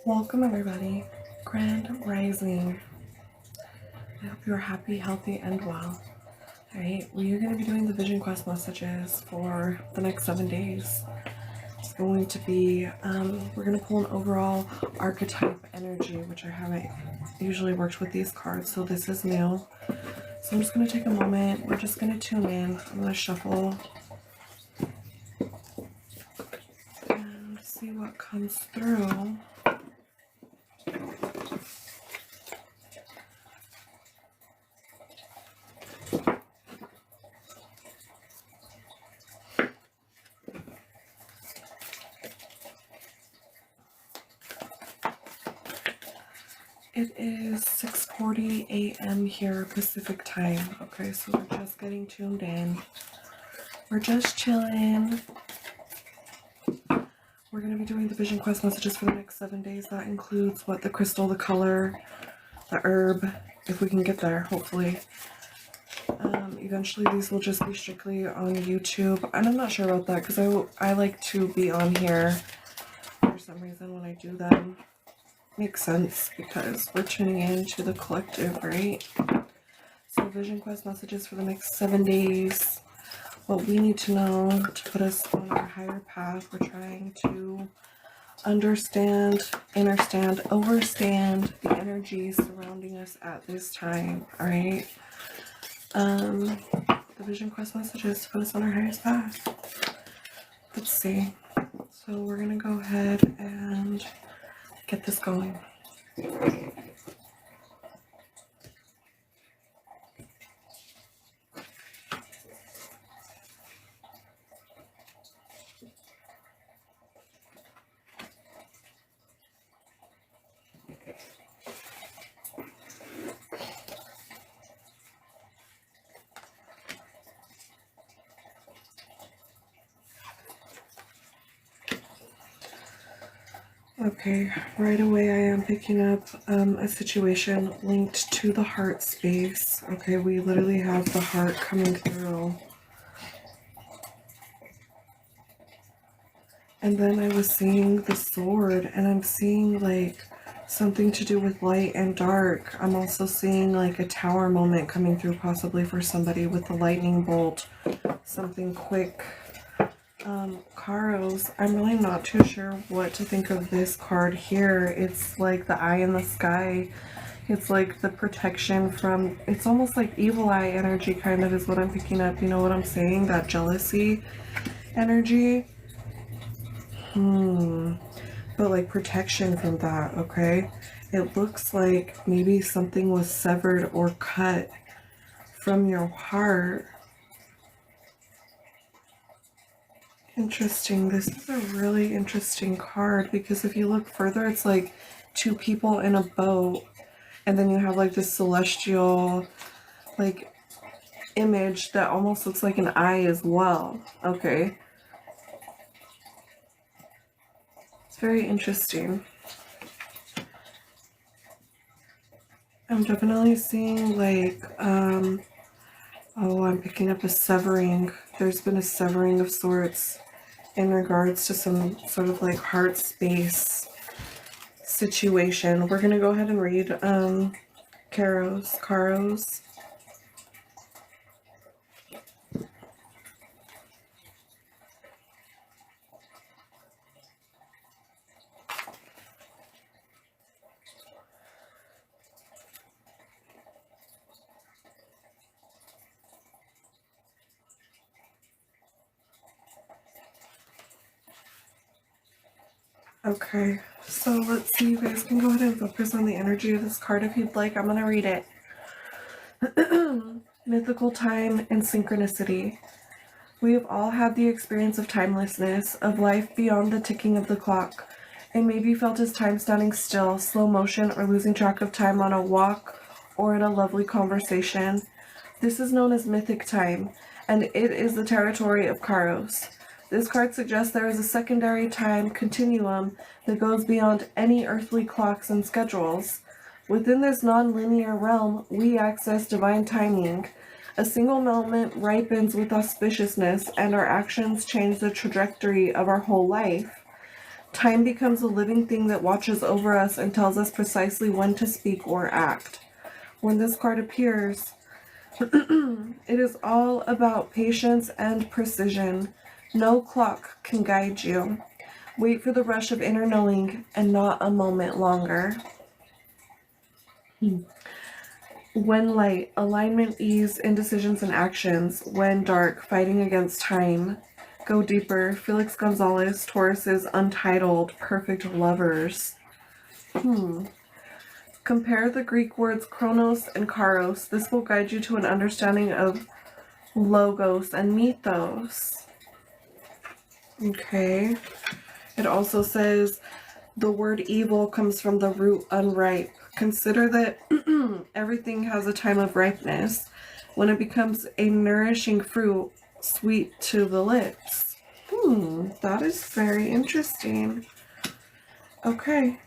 Welcome everybody. Grand Rising. I hope you're happy, healthy, and well. Alright, we are going to be doing the Vision Quest messages for the next 7 days. It's going to be, we're going to pull an overall archetype energy, which I haven't usually worked with these cards, so this is new. So I'm just going to take a moment. We're just going to tune in. I'm going to shuffle and see what comes through. It is 6:40 a.m. here Pacific time. Okay, so we're just getting tuned in. We're just chilling. We're going to be doing the Vision Quest messages for the next 7 days. That includes the crystal, the color, the herb, if we can get there, hopefully. Eventually these will just be strictly on YouTube. And I'm not sure about that because I like to be on here for some reason when I do them. Makes sense because we're tuning in to the collective, right? So Vision Quest messages for the next 7 days. What we need to know to put us on our higher path. We're trying to understand, understand, overstand the energy surrounding us at this time, all right? The Vision Quest messages to put us on our highest path. Let's see. So we're gonna go ahead and get this going. Okay, right away I am picking up a situation linked to the heart space. Okay, we literally have the heart coming through. And then I was seeing the sword, and I'm seeing like something to do with light and dark. I'm also seeing like a tower moment coming through, possibly for somebody with the lightning bolt. Something quick. Karos, I'm really not too sure what to think of this card here. It's like the eye in the sky. It's like the protection from, it's almost like evil eye energy kind of is what I'm picking up. You know what I'm saying? That jealousy energy. But like protection from that, okay? It looks like maybe something was severed or cut from your heart. Interesting. This is a really interesting card because if you look further, it's like two people in a boat, and then you have like this celestial like image that almost looks like an eye as well. Okay. It's very interesting. I'm definitely seeing like oh, I'm picking up a severing. There's been a severing of sorts in regards to some sort of like heart space situation. We're gonna go ahead and read Karos. Okay, so let's see. You guys can go ahead and focus on the energy of this card if you'd like. I'm gonna read it. Mythical time and synchronicity. We have all had the experience of timelessness, of life beyond the ticking of the clock. It may be felt as time standing still, slow motion, or losing track of time on a walk or in a lovely conversation. This is known as mythic time, and it is the territory of Karos. This card suggests there is a secondary time continuum that goes beyond any earthly clocks and schedules. Within this non-linear realm, we access divine timing. A single moment ripens with auspiciousness, and our actions change the trajectory of our whole life. Time becomes a living thing that watches over us and tells us precisely when to speak or act. When this card appears, it is all about patience and precision. No clock can guide you. Wait for the rush of inner knowing and not a moment longer. When light, alignment, ease, indecisions, and actions. When dark, fighting against time. Go deeper. Felix Gonzalez, Taurus's Untitled Perfect Lovers. Compare the Greek words chronos and kairos. This will guide you to an understanding of logos and mythos. Okay. It also says the word evil comes from the root unripe. Consider that everything has a time of ripeness. When it becomes a nourishing fruit, sweet to the lips. That is very interesting. Okay.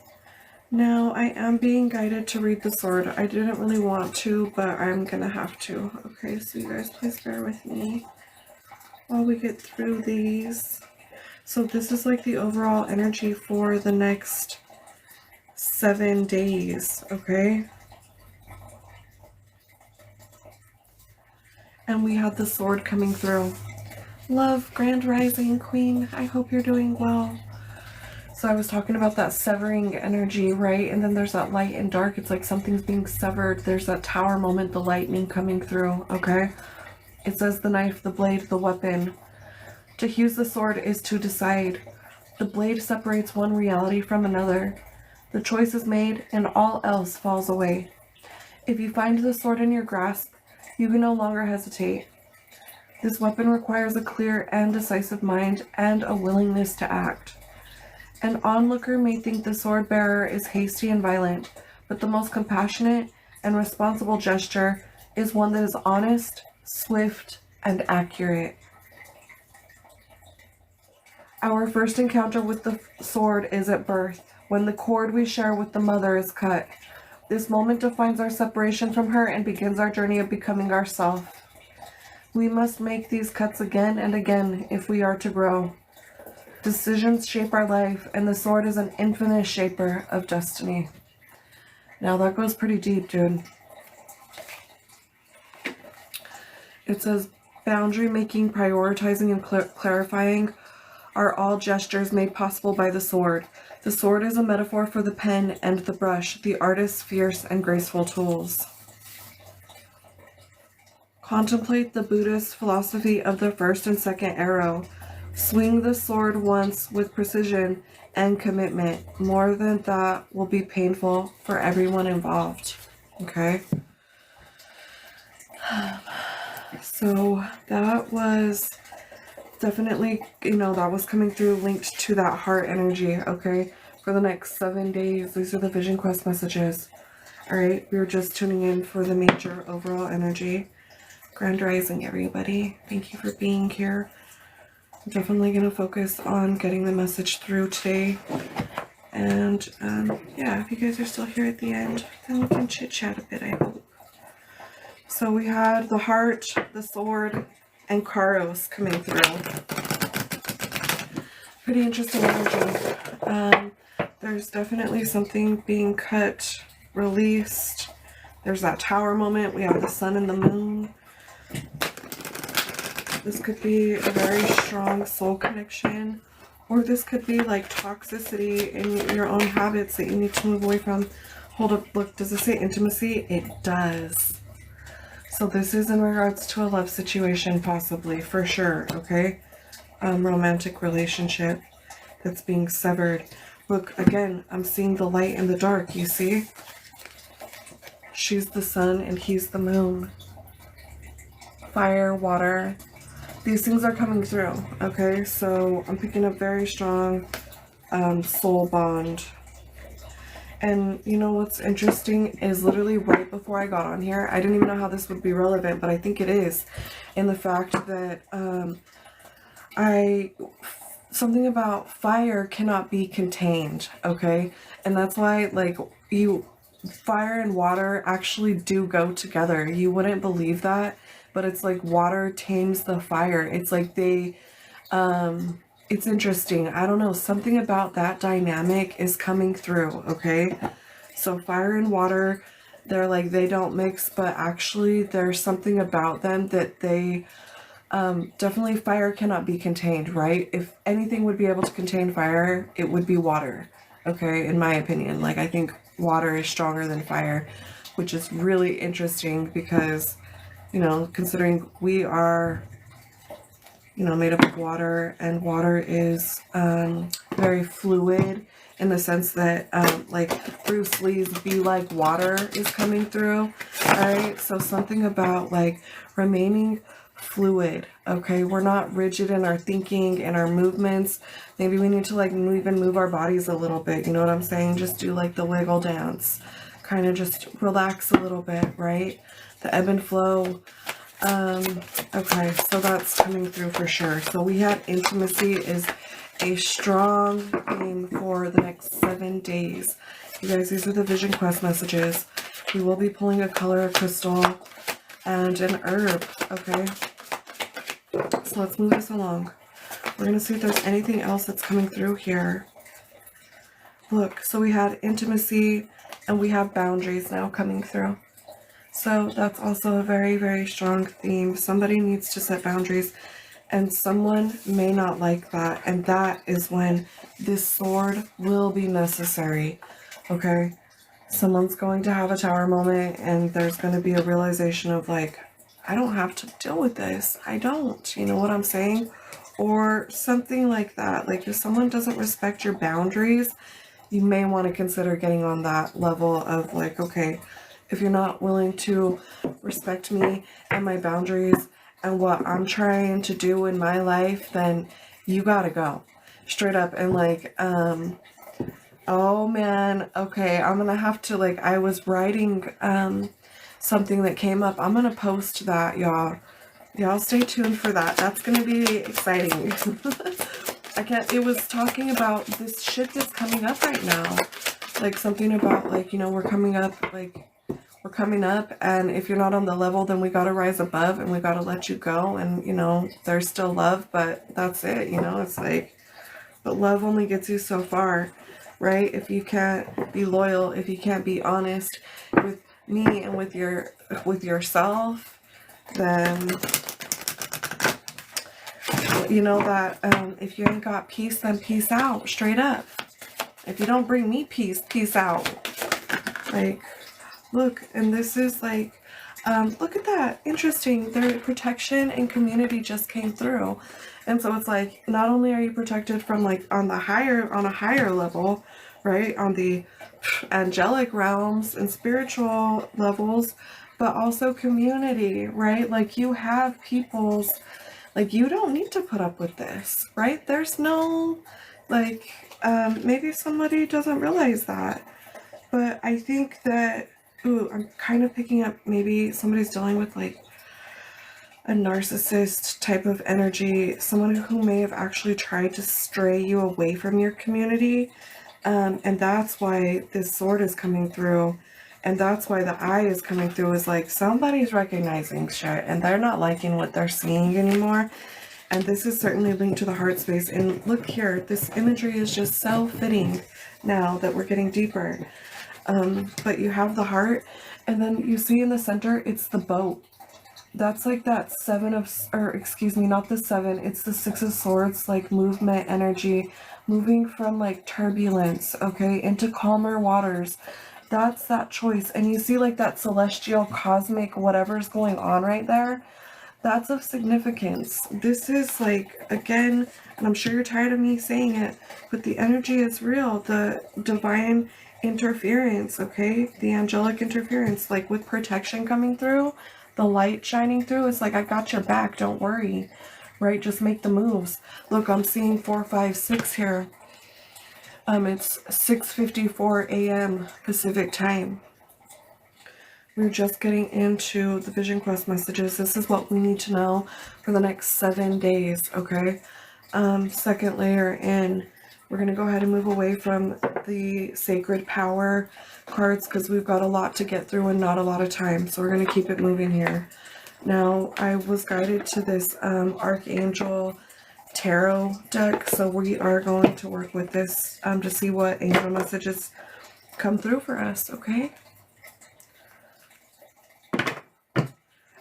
Now I am being guided to read the sword. I didn't really want to, but I'm gonna have to. Okay, so you guys please bear with me while we get through these. So this is like the overall energy for the next 7 days, okay? And we had the sword coming through. Love, Grand Rising Queen, I hope you're doing well. So I was talking about that severing energy, right? And then there's that light and dark. It's like something's being severed. There's that tower moment, the lightning coming through, okay? It says the knife, the blade, the weapon. To use the sword is to decide. The blade separates one reality from another. The choice is made and all else falls away. If you find the sword in your grasp, you can no longer hesitate. This weapon requires a clear and decisive mind and a willingness to act. An onlooker may think the sword bearer is hasty and violent, but the most compassionate and responsible gesture is one that is honest, swift, and accurate. Our first encounter with the sword is at birth, when the cord we share with the mother is cut. This moment defines our separation from her and begins our journey of becoming ourself. We must make these cuts again and again if we are to grow. Decisions shape our life, and the sword is an infinite shaper of destiny. Now that goes pretty deep, dude. It says, boundary making, prioritizing, and clarifying are all gestures made possible by the sword. The sword is a metaphor for the pen and the brush, the artist's fierce and graceful tools. Contemplate the Buddhist philosophy of the first and second arrow. Swing the sword once with precision and commitment. More than that will be painful for everyone involved. Okay? So that was definitely, that was coming through linked to that heart energy, okay? For the next 7 days, these are the Vision Quest messages. Alright, we were just tuning in for the major overall energy. Grand Rising, everybody. Thank you for being here. I'm definitely going to focus on getting the message through today. And, yeah, if you guys are still here at the end, then we can chit-chat a bit, I hope. So we had the heart, the sword, and Kairos coming through. Pretty interesting energy. There's definitely something being cut, released. There's that tower moment. We have the sun and the moon. This could be a very strong soul connection, or this could be like toxicity in your own habits that you need to move away from. Hold up, look, does it say intimacy? It does. So this is in regards to a love situation, possibly, for sure, okay? Romantic relationship that's being severed. Look, again, I'm seeing the light and the dark, you see? She's the sun and he's the moon. Fire, water. These things are coming through, okay? So I'm picking up very strong soul bond. And you know what's interesting is literally right before I got on here, I didn't even know how this would be relevant, but I think it is, in the fact that something about fire cannot be contained, okay? And that's why, like, fire and water actually do go together. You wouldn't believe that, but it's like water tames the fire. It's like they it's interesting. I don't know, something about that dynamic is coming through, okay? So fire and water, they're like, they don't mix, but actually there's something about them that they, definitely fire cannot be contained, right? If anything would be able to contain fire, it would be water, okay? In my opinion, like, I think water is stronger than fire, which is really interesting because, you know, considering we are, you know, made up of water, and water is very fluid in the sense that like Bruce Lee's "Be Like Water" is coming through. All right, so something about like remaining fluid. Okay, we're not rigid in our thinking and our movements. Maybe we need to like even move our bodies a little bit, you know what I'm saying? Just do like the wiggle dance, kind of just relax a little bit, right? The ebb and flow. Okay, so that's coming through for sure. So we had intimacy is a strong theme for the next 7 days. You guys, these are the Vision Quest messages. We will be pulling a color, a crystal, and an herb, okay? So let's move this along. We're going to see if there's anything else that's coming through here. Look, so we had intimacy, and we have boundaries now coming through. So that's also a very, very strong theme. Somebody needs to set boundaries, and someone may not like that. And that is when this sword will be necessary, okay? Someone's going to have a tower moment, and there's going to be a realization of like, I don't have to deal with this. I don't, you know what I'm saying? Or something like that. Like if someone doesn't respect your boundaries, you may want to consider getting on that level of like, okay, if you're not willing to respect me and my boundaries and what I'm trying to do in my life, then you gotta go. Straight up. And like, oh man, okay, I'm gonna have to, like, I was writing something that came up. I'm gonna post that, y'all. Y'all stay tuned for that. That's gonna be exciting. I can't, it was talking about this shit that's coming up right now. Like something about like, you know, we're coming up, and if you're not on the level, then we gotta rise above and we gotta let you go. And you know, there's still love, but that's it, you know. It's like, but love only gets you so far, right? If you can't be loyal, if you can't be honest with me and with yourself, then you know that if you ain't got peace, then peace out. Straight up. If you don't bring me peace, peace out. Like, look, and this is like, look at that. Interesting. Their protection and community just came through. And so it's like, not only are you protected from like on a higher level, right? On the angelic realms and spiritual levels, but also community, right? Like you have people's, like you don't need to put up with this, right? There's no, like, maybe somebody doesn't realize that. But I think that, ooh, I'm kind of picking up maybe somebody's dealing with like a narcissist type of energy, someone who may have actually tried to stray you away from your community. And that's why this sword is coming through. And that's why the eye is coming through, is like somebody's recognizing shit and they're not liking what they're seeing anymore. And this is certainly linked to the heart space. And look here, this imagery is just so fitting now that we're getting deeper. But you have the heart, and then you see in the center, it's the boat. That's like that not the seven, it's the 6 of swords, like movement energy, moving from like turbulence, okay, into calmer waters. That's that choice. And you see like that celestial, cosmic, whatever's going on right there. That's of significance. This is like, again, and I'm sure you're tired of me saying it, but the energy is real. The divine interference, okay? The angelic interference, like with protection coming through, the light shining through. It's like, I got your back, don't worry, right? Just make the moves. Look, I'm seeing 4, 5, 6 here. It's 6:54 a.m. Pacific time. We're just getting into the Vision Quest messages. This is what we need to know for the next 7 days, okay? Second layer in. We're going to go ahead and move away from the Sacred Power cards because we've got a lot to get through and not a lot of time. So we're going to keep it moving here. Now, I was guided to this Archangel tarot deck, so we are going to work with this to see what angel messages come through for us, okay?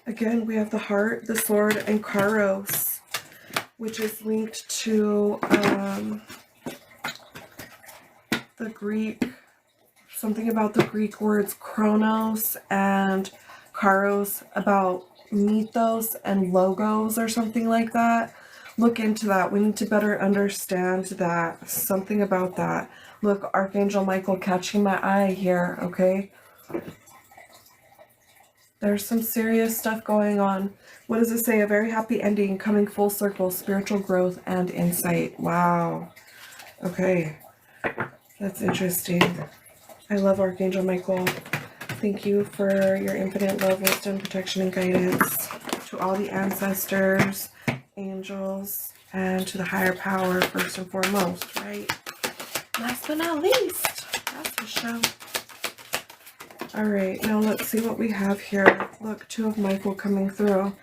Again, we have the heart, the sword, and Kairos, which is linked to the Greek, something about the Greek words chronos and Kairos, about mythos and logos or something like that. Look into that. We need to better understand that. Something about that. Look, Archangel Michael catching my eye here, okay? There's some serious stuff going on. What does it say? A very happy ending, coming full circle, spiritual growth and insight. Wow. Okay. That's interesting. I love Archangel Michael. Thank you for your infinite love, wisdom, protection, and guidance. To all the ancestors, angels, and to the higher power, first and foremost, right? Last but not least, that's the show. Alright, now let's see what we have here. Look, Two of Michael coming through.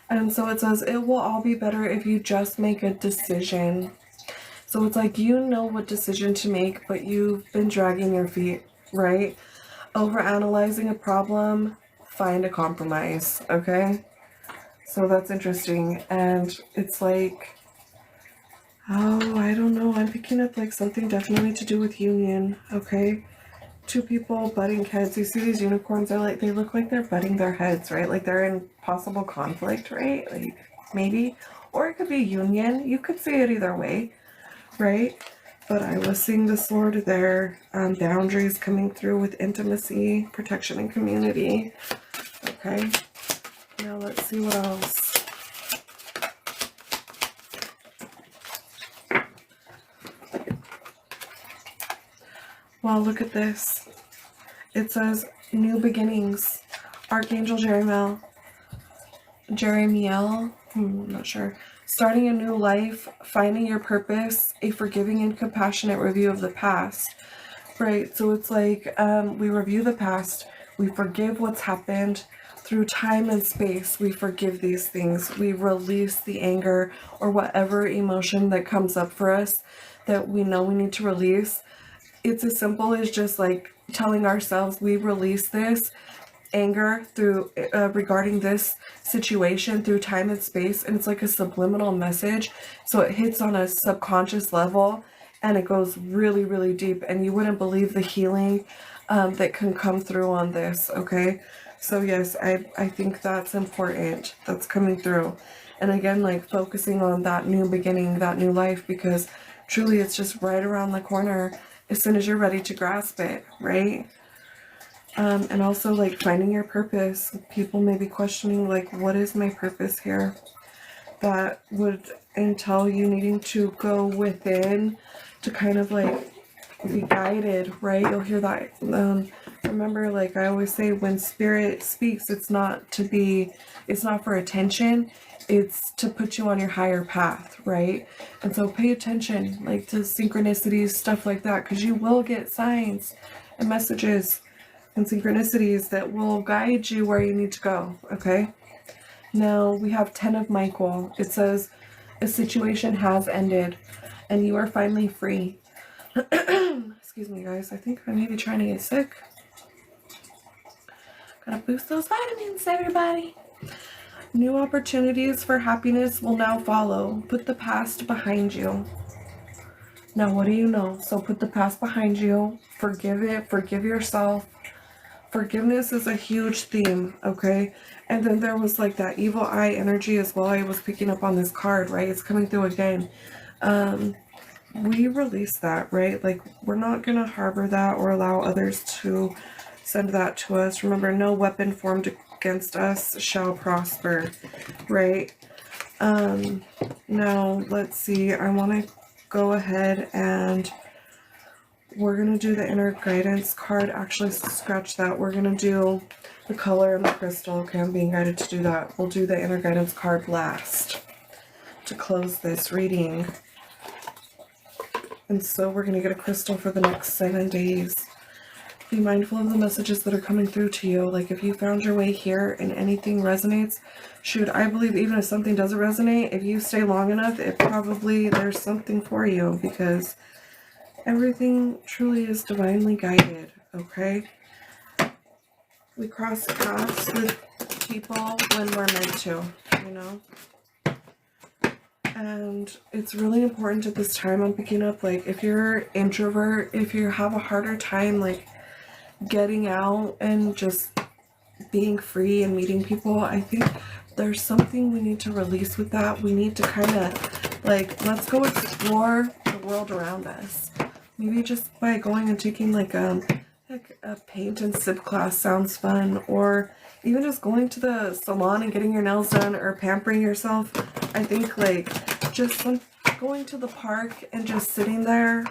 And so it says, it will all be better if you just make a decision. So it's like you know what decision to make, but you've been dragging your feet, right? Overanalyzing a problem, find a compromise, okay? So that's interesting. And it's like, oh, I don't know. I'm picking up like something definitely to do with union, okay? Two people butting heads. You see these unicorns are like, they look like they're butting their heads, right? Like they're in possible conflict, right? Like maybe, or it could be union. You could see it either way, right? But I was seeing the sword there. Boundaries coming through with intimacy, protection, and community. Okay. Now let's see what else. Well, look at this. It says new beginnings. Archangel Jeremiel. I'm not sure. Starting a new life, finding your purpose, a forgiving and compassionate review of the past. Right, so it's like we review the past, we forgive what's happened. Through time and space, we forgive these things. We release the anger or whatever emotion that comes up for us that we know we need to release. It's as simple as just like telling ourselves we release this anger through regarding this situation through time and space, and it's like a subliminal message, so it hits on a subconscious level and it goes really, really deep, and you wouldn't believe the healing that can come through on this, okay? So yes, I think that's important, that's coming through. And again, like focusing on that new beginning, that new life, because truly it's just right around the corner as soon as you're ready to grasp it, right? And also like finding your purpose. People may be questioning like, what is my purpose here? That would entail you needing to go within to kind of like be guided, right? You'll hear that. Remember, like I always say, when spirit speaks, it's not for attention. It's to put you on your higher path, right? And so pay attention like to synchronicities, stuff like that, because you will get signs and messages and synchronicities that will guide you where you need to go, okay? Now we have 10 of Michael. It says, a situation has ended and you are finally free. Excuse me, guys. I think I may be trying to get sick. Gotta boost those vitamins, everybody. New opportunities for happiness will now follow. Put the past behind you. Now, what do you know? So put the past behind you. Forgive it. Forgive yourself. Forgiveness is a huge theme, okay? And then there was like that evil eye energy as well. I was picking up on this card, right? It's coming through again. We release that, right? Like we're not going to harbor that or allow others to send that to us. Remember, no weapon formed against us shall prosper, right? Now let's see. I want to go ahead and we're going to do the inner guidance card. Actually, scratch that. We're going to do the color and the crystal. Okay, I'm being guided to do that. We'll do the inner guidance card last to close this reading. And so we're going to get a crystal for the next 7 days. Be mindful of the messages that are coming through to you. Like if you found your way here and anything resonates, shoot, I believe even if something doesn't resonate, if you stay long enough, it probably, there's something for you, because everything truly is divinely guided, okay? We cross paths with people when we're meant to, you know? And it's really important at this time. I'm picking up, like, if you're introvert, if you have a harder time, like, getting out and just being free and meeting people, I think there's something we need to release with that. We need to kind of, like, let's go explore the world around us. Maybe just by going and taking, like a paint and sip class sounds fun, or even just going to the salon and getting your nails done, or pampering yourself. I think, like, just going to the park and just sitting there.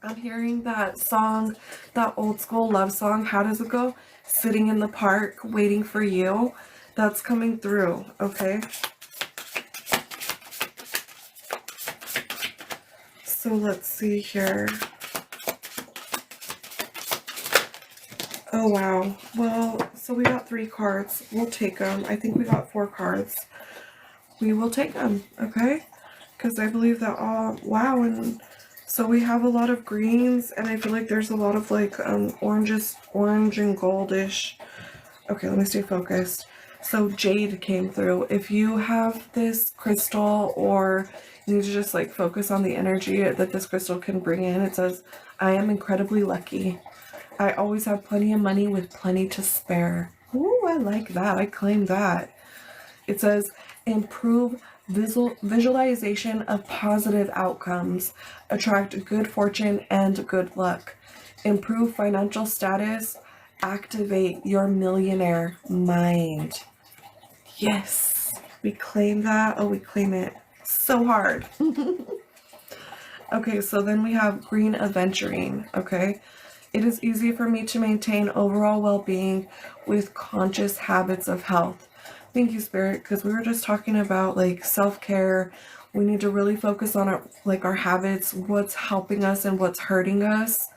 I'm hearing that song, that old school love song, how does it go? Sitting in the park, waiting for you. That's coming through, okay? So let's see here. Oh, wow. Well, so we got 3 cards. We'll take them. I think we got 4 cards. We will take them, okay? Because I believe that wow, and so we have a lot of greens, and I feel like there's a lot of, like, orange and goldish. Okay, let me stay focused. So jade came through. If you have this crystal, or you need to just, like, focus on the energy that this crystal can bring in, it says, I am incredibly lucky. I always have plenty of money with plenty to spare. Ooh, I like that. I claim that. It says, improve visualization of positive outcomes, attract good fortune and good luck, improve financial status, activate your millionaire mind. Yes, we claim that. Oh, we claim it so hard. Okay, so then we have green aventuring, okay? It is easy for me to maintain overall well-being with conscious habits of health. Thank you, Spirit, because we were just talking about, like, self-care. We need to really focus on our habits, what's helping us and what's hurting us.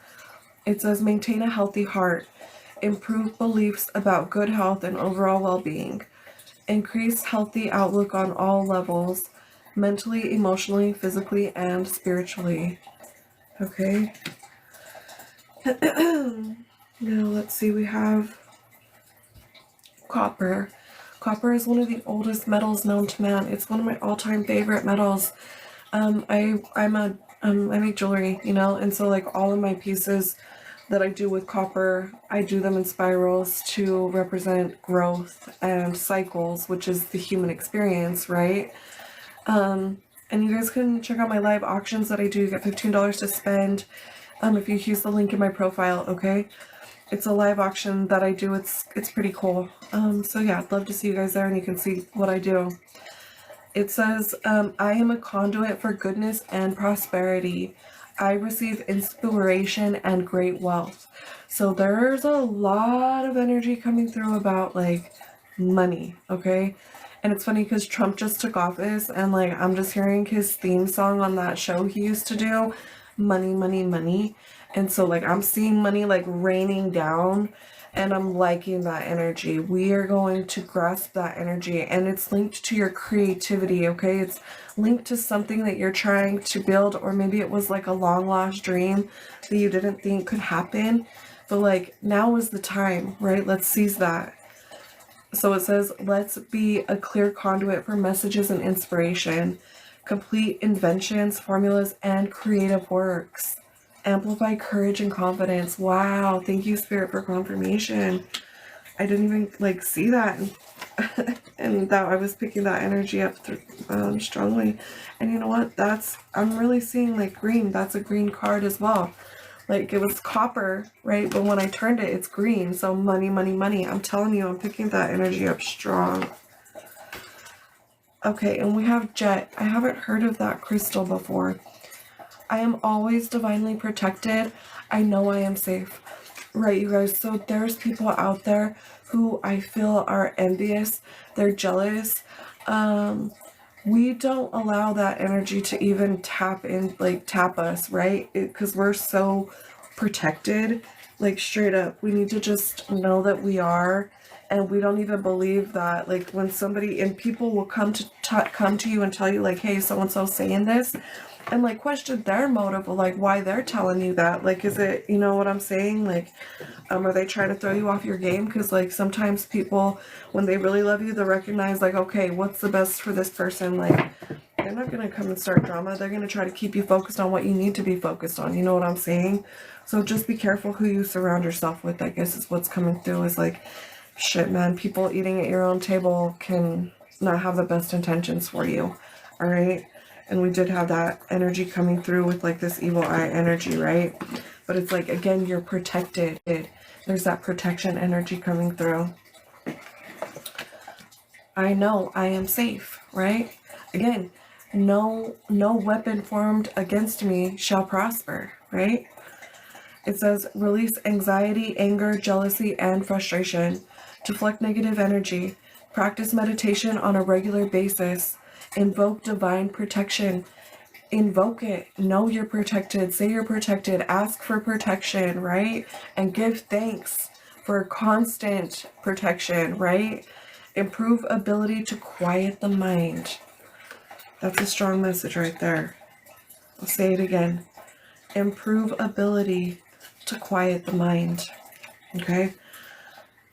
It says maintain a healthy heart, improve beliefs about good health and overall well-being, increase healthy outlook on all levels, mentally, emotionally, physically, and spiritually. Okay. Now let's see, we have copper. Copper is one of the oldest metals known to man. It's one of my all-time favorite metals. I make jewelry, you know, and so, like, all of my pieces that I do with copper, I do them in spirals to represent growth and cycles, which is the human experience, right? And you guys can check out my live auctions that I do. You get $15 to spend if you use the link in my profile, okay? It's a live auction that I do. It's pretty cool. So yeah, I'd love to see you guys there, and you can see what I do. It says, I am a conduit for goodness and prosperity. I receive inspiration and great wealth. So there's a lot of energy coming through about, like, money, okay? And it's funny because Trump just took office, and, like, I'm just hearing his theme song on that show he used to do, money, money, money. And so, like, I'm seeing money, like, raining down, and I'm liking that energy. We are going to grasp that energy, and it's linked to your creativity, okay? It's linked to something that you're trying to build, or maybe it was, like, a long lost dream that you didn't think could happen, but, like, now is the time, right? Let's seize that. So it says, let's be a clear conduit for messages and inspiration, complete inventions, formulas, and creative works. Amplify courage and confidence. Wow, thank you, Spirit, for confirmation. I didn't even, like, see that, and that I was picking that energy up strongly. And you know what? I'm really seeing, like, green. That's a green card as well. Like, it was copper, right? But when I turned it, it's green. So money, money, money. I'm telling you, I'm picking that energy up strong. Okay, and we have jet. I haven't heard of that crystal before. I am always divinely protected. I know I am safe. Right, you guys? So there's people out there who I feel are envious. They're jealous. We don't allow that energy to even tap us, right? Because we're so protected, like, straight up. We need to just know that we are, and we don't even believe that. Like when somebody and people will come to you and tell you like, hey, so and so saying this, and like question their motive of like why they're telling you that. Like, is it, you know what I'm saying? Like, are they trying to throw you off your game? Because like sometimes people, when they really love you, they recognize like, okay, what's the best for this person? Like, they're not gonna come and start drama. They're gonna try to keep you focused on what you need to be focused on. You know what I'm saying? So just be careful who you surround yourself with, I guess is what's coming through. Is like, shit, man, people eating at your own table can not have the best intentions for you. All right. And we did have that energy coming through with like this evil eye energy, right? But it's like, again, you're protected. There's that protection energy coming through. I know I am safe, right? Again, no weapon formed against me shall prosper, right? It says release anxiety, anger, jealousy, and frustration. Deflect negative energy. Practice meditation on a regular basis. Invoke divine protection. Invoke it. Know you're protected. Say you're protected. Ask for protection, right? And give thanks for constant protection, right? Improve ability to quiet the mind. That's a strong message right there. I'll say it again. Improve ability to quiet the mind. Okay?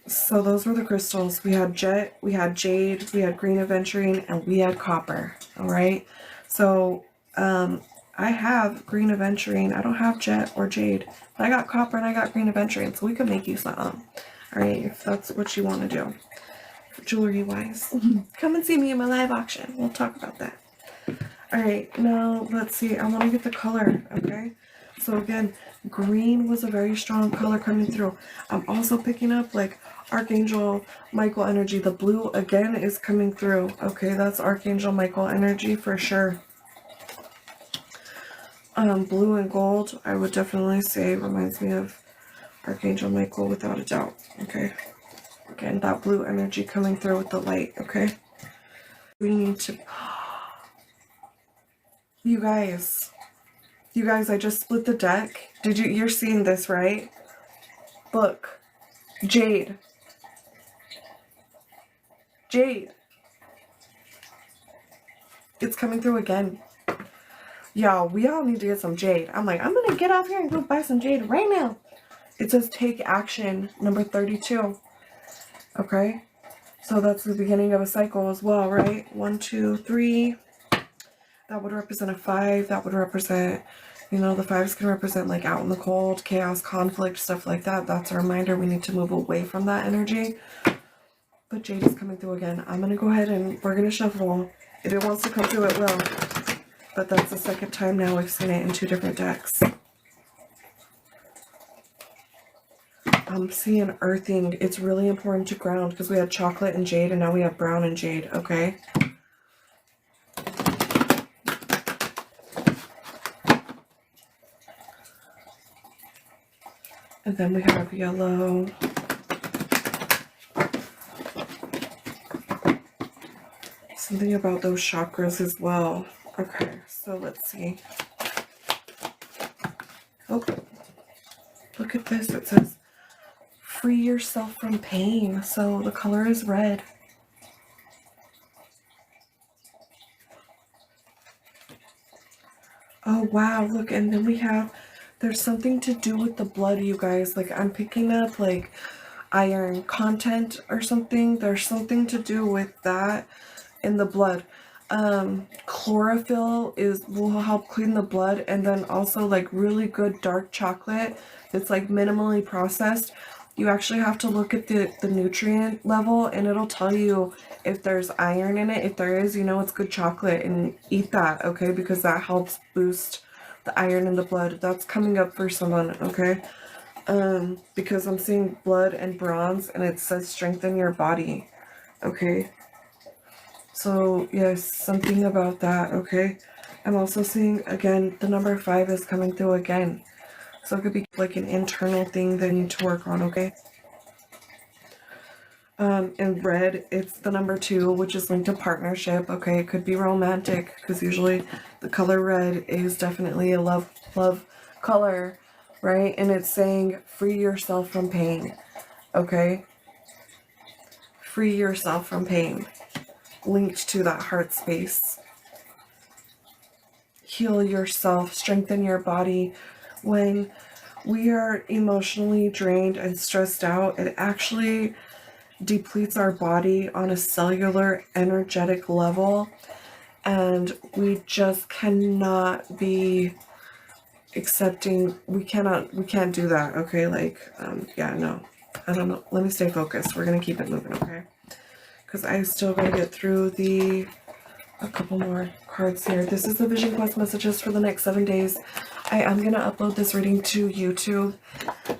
So those were the crystals. We had jet, we had jade, we had green aventurine, and we had copper. All right? So I have green aventurine. I don't have jet or jade. But I got copper and I got green aventurine. So we could make you some. All right? If that's what you want to do. Jewelry wise. Come and see me in my live auction. We'll talk about that. All right, now let's see. I want to get the color, okay? So again, green was a very strong color coming through. I'm also picking up like Archangel Michael energy. The blue again is coming through. Okay, that's Archangel Michael energy for sure. Blue and gold, I would definitely say reminds me of Archangel Michael without a doubt. Okay. Again, that blue energy coming through with the light, okay? We need to... You guys, I just split the deck. You're seeing this, right? Look. Jade. Jade. It's coming through again. Y'all, we all need to get some jade. I'm like, I'm gonna get off here and go buy some jade right now. It says take action, number 32. Okay, so that's the beginning of a cycle as well, right? 1, 2, 3. That would represent a 5. That would represent, you know, the 5s can represent like out in the cold, chaos, conflict, stuff like that. That's a reminder we need to move away from that energy. But jade is coming through again. I'm going to go ahead and we're going to shuffle. If it wants to come through, it will. But that's the second time now we've seen it in 2 different decks. I'm seeing earthing. It's really important to ground because we had chocolate and jade and now we have brown and jade, okay? And then we have yellow. Something about those chakras as well. Okay, so let's see. Oh, look at this. It says, free yourself from pain. So the color is red. Oh, wow. Look, and then we have, there's something to do with the blood, you guys. Like, I'm picking up, like, iron content or something. There's something to do with that in the blood. Chlorophyll will help clean the blood, and then also like really good dark chocolate that's like minimally processed. You actually have to look at the nutrient level and it'll tell you if there's iron in it. If there is, you know it's good chocolate and eat that, okay? Because that helps boost the iron in the blood. That's coming up for someone, okay? Because I'm seeing blood and bronze and it says strengthen your body, okay? So, yes, something about that, okay? I'm also seeing, again, the number 5 is coming through again. So it could be like an internal thing that you need to work on, okay? In red, it's the number 2, which is linked to partnership, okay? It could be romantic, because usually the color red is definitely a love color, right? And it's saying free yourself from pain, okay? free yourself from pain linked to that heart space. Heal yourself, strengthen your body. When we are emotionally drained and stressed out, it actually depletes our body on a cellular, energetic level, and we just cannot be accepting. We can't do that, okay? Like, yeah, no, I don't know. Let me stay focused. We're gonna keep it moving, okay? Because I still gotta get through a couple more cards here. This is the Vision Quest messages for the next 7 days. I am gonna upload this reading to YouTube.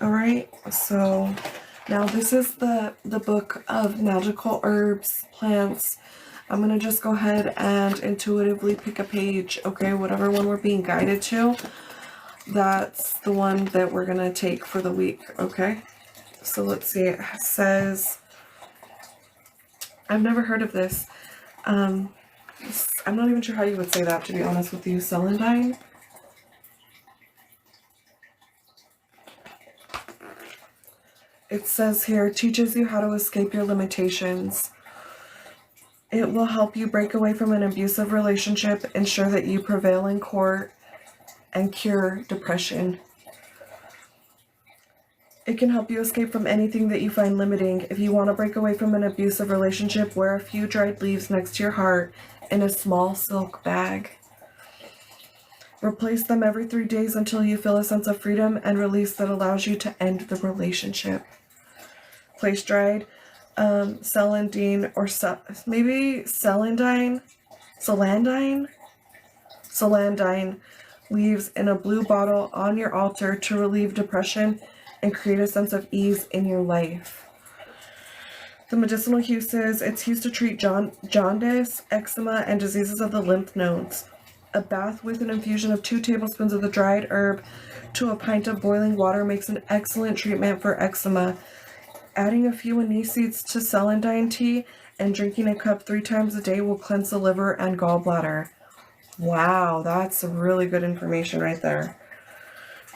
All right, so now this is the book of magical herbs, plants. I'm gonna just go ahead and intuitively pick a page, okay? Whatever one we're being guided to, that's the one that we're gonna take for the week, okay? So let's see, it says, I've never heard of this. I'm not even sure how you would say that, to be honest with you. Celandine? It says here, teaches you how to escape your limitations. It will help you break away from an abusive relationship, ensure that you prevail in court, and cure depression. It can help you escape from anything that you find limiting. If you want to break away from an abusive relationship, wear a few dried leaves next to your heart in a small silk bag. Replace them every 3 days until you feel a sense of freedom and release that allows you to end the relationship. Place dried celandine or maybe celandine leaves in a blue bottle on your altar to relieve depression and create a sense of ease in your life. The medicinal uses, it's used to treat jaundice, eczema, and diseases of the lymph nodes. A bath with an infusion of 2 tablespoons of the dried herb to a pint of boiling water makes an excellent treatment for eczema. Adding a few anise seeds to celandine tea and drinking a cup 3 times a day will cleanse the liver and gallbladder. Wow, that's some really good information right there.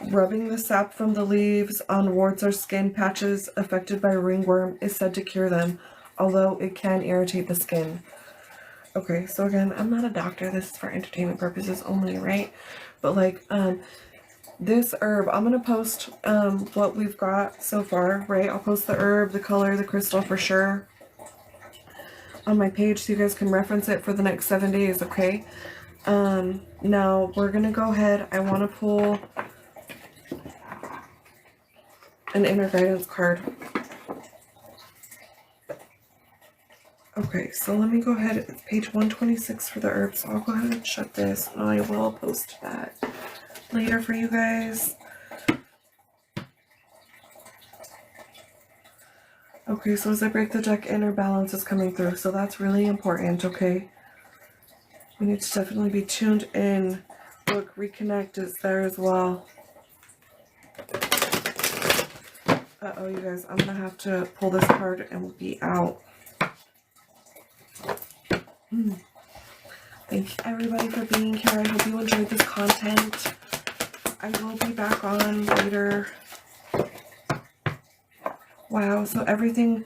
Rubbing the sap from the leaves on warts or skin patches affected by ringworm is said to cure them, although it can irritate the skin. Okay, so again, I'm not a doctor. This is for entertainment purposes only, right? But like, this herb, I'm going to post what we've got so far, right? I'll post the herb, the color, the crystal for sure on my page so you guys can reference it for the next 7 days, okay? Now we're going to go ahead. I want to pull an inner guidance card. Okay, so let me go ahead. It's page 126 for the herbs. So I'll go ahead and shut this, and I will post that later for you guys. Okay, so as I break the deck, inner balance is coming through, so that's really important, okay? We need to definitely be tuned in. Look, reconnect is there as well. Uh-oh, you guys, I'm gonna have to pull this card and we'll be out. Thank you everybody for being here. I hope you enjoyed this content. I will be back on later. Wow, so everything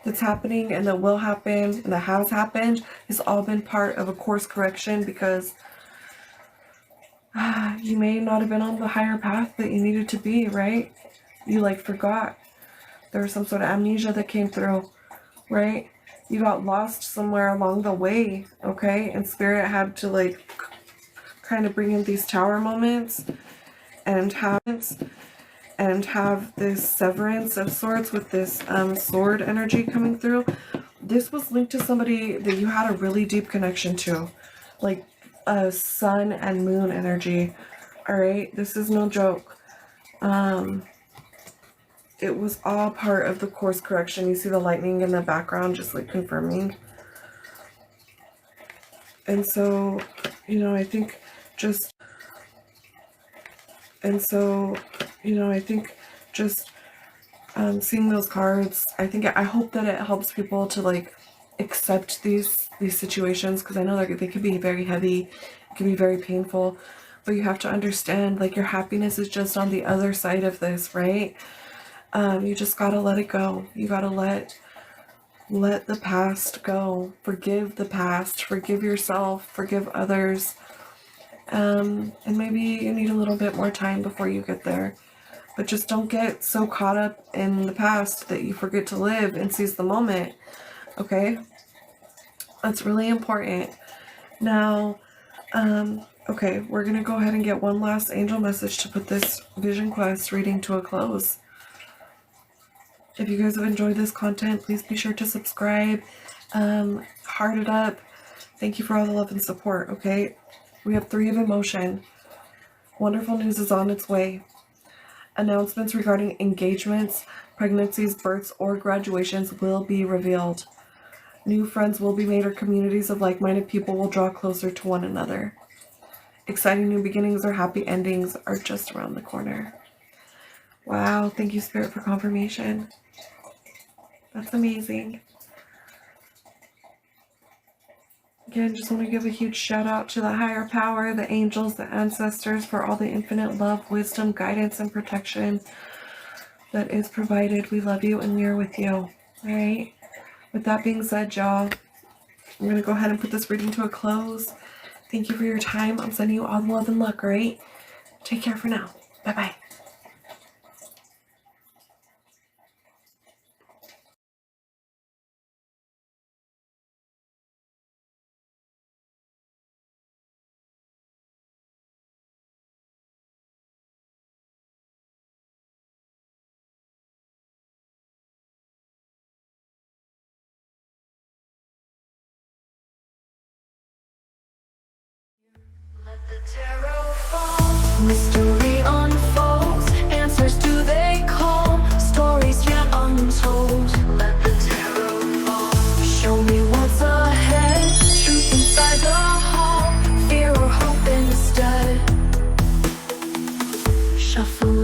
that's happening and that will happen and that has happened has all been part of a course correction because you may not have been on the higher path that you needed to be, right? You like forgot. There was some sort of amnesia that came through, right? You got lost somewhere along the way, okay? And Spirit had to like kind of bring in these tower moments and have this severance of sorts with this sword energy coming through. This was linked to somebody that you had a really deep connection to, like a sun and moon energy. All right, this is no joke. It was all part of the course correction. You see the lightning in the background just like confirming. And so, you know, I think just seeing those cards, I hope that it helps people to like accept these situations, because I know they can be very heavy, it can be very painful, but you have to understand like your happiness is just on the other side of this, right? You just gotta let it go. You gotta let Let the past go. Forgive the past. Forgive yourself. Forgive others. And maybe you need a little bit more time before you get there. But just don't get so caught up in the past that you forget to live and seize the moment. Okay? That's really important. Now, okay, we're going to go ahead and get one last angel message to put this Vision Quest reading to a close. If you guys have enjoyed this content, please be sure to subscribe. Heart it up. Thank you for all the love and support, okay? We have 3 of emotion. Wonderful news is on its way. Announcements regarding engagements, pregnancies, births, or graduations will be revealed. New friends will be made, or communities of like-minded people will draw closer to one another. Exciting new beginnings or happy endings are just around the corner. Wow, thank you, Spirit, for confirmation. That's amazing. Again, just want to give a huge shout out to the higher power, the angels, the ancestors, for all the infinite love, wisdom, guidance, and protection that is provided. We love you and we are with you. All right. With that being said, y'all, I'm going to go ahead and put this reading to a close. Thank you for your time. I'm sending you all the love and luck, all right? Take care for now. Bye-bye. Let the tarot fall, mystery unfolds, answers do they call, stories yet untold. Let the tarot fall, show me what's ahead, truth inside the hall, fear or hope instead. Shuffle